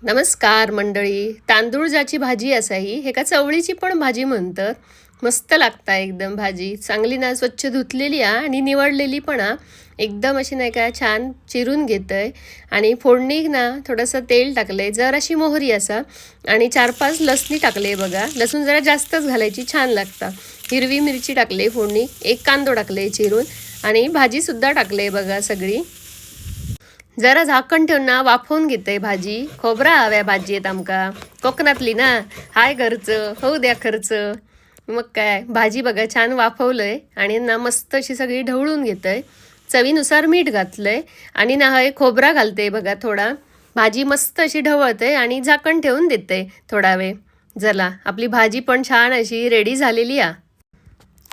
नमस्कार मंडळी. तांदूळ जाची भाजी असाही हे का चवळीची पण भाजी म्हणतात. मस्त लागता एकदम भाजी. चांगली ना स्वच्छ धुतलेली आणि निवडलेली पण एकदम अशी नाही का छान चिरून घेतय आणि फोडणी ना थोडंसं तेल टाकलंय, जर अशी मोहरी असा आणि 4-5 लसणी टाकले बघा. लसूण जरा जास्तच घालायची, छान लागता. हिरवी मिरची टाकले फोडणी, एक कांदो टाकले चिरून आणि भाजीसुद्धा टाकले बघा सगळी. जरा झाकण ठेवून ना वाफवून घेते भाजी. खोबरा हव्या भाजीत आमका, कोकणातली ना, हाय घरचं होऊ द्या खर्च. मग काय भाजी बघा छान वाफवलंय आणि ना मस्त अशी सगळी ढवळून घेतय. चवीनुसार मीठ घातलंय आणि ना हे खोबरा घालते बघा थोडा. भाजी मस्त अशी ढवळते आणि झाकण ठेवून देते थोडा वेळ. जला आपली भाजी पण छान अशी रेडी झालेली आहे.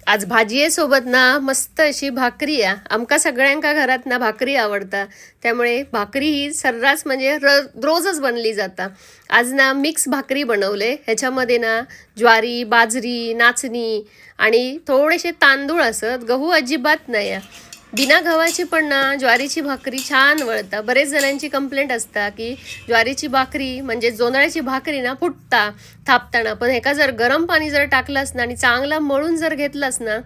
आज भाजीये सोबत ना मस्त अशी भाकरी आहे. आमका सगळ्यांका घरात ना भाकरी आवडता, त्यामुळे भाकरी ही सर्रास म्हणजे रोजच बनली जाता. आज ना मिक्स भाकरी बनवले. ह्याच्यामध्ये ना ज्वारी, बाजरी, नाचणी आणि थोडेसे तांदूळ असत, गहू अजिबात नाही आहे. बिना गव्हाची पण ना ज्वारीची भाकरी छान वळता. बरेच जणांची कंप्लेंट असता की ज्वारीची भाकरी म्हणजे जोंधळ्याची भाकरी ना फुटता थापताना, पण एका जर गरम पाणी जर टाकलंस ना आणि चांगला मळून जर घेतलंस ना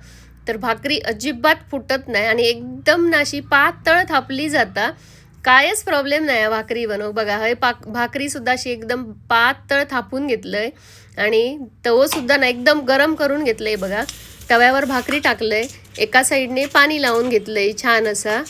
तर भाकरी अजिबात फुटत नाही आणि एकदम नाशी पातळ थापली जाता. कायच प्रॉब्लेम नाही भाकरी बनव बघा. हे भाकरी सुद्धा अशी एकदम पातळ थापून घेतलंय आणि तवो सुद्धा ना एकदम गरम करून घेतलंय बघा. तव्यावर भाकरी टाकलंय, एका साईडने पाणी लावून घेतलंय छान असा.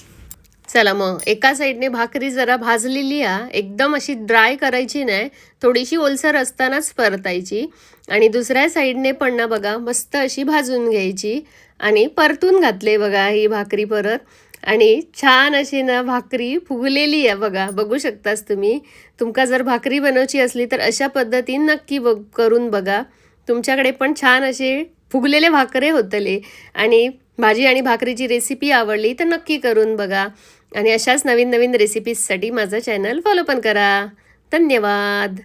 चला मग एका साईडने भाकरी जरा भाजलेली एकदम अशी ड्राय करायची नाही, थोडीशी ओलसर असतानाच परतायची. आणि दुसऱ्या साईडने पण ना बघा मस्त अशी भाजून घ्यायची आणि परतून घातले बघा ही भाकरी परत. आणि छान अशी ना भाकरी फुगलेली आहे बघा, बघू शकताच तुम्ही. तुमका जर भाकरी बनवायची असली तर अशा पद्धतीने नक्की करून बघा. तुमच्याकडे पण छान असे फुगलेले भाकरे होतले. आणि भाजी आणि भाकरीची रेसिपी आवडली तर नक्की करून बघा. आणि अशाच नवीन नवीन रेसिपीजसाठी माझं चॅनल फॉलो पण करा. धन्यवाद.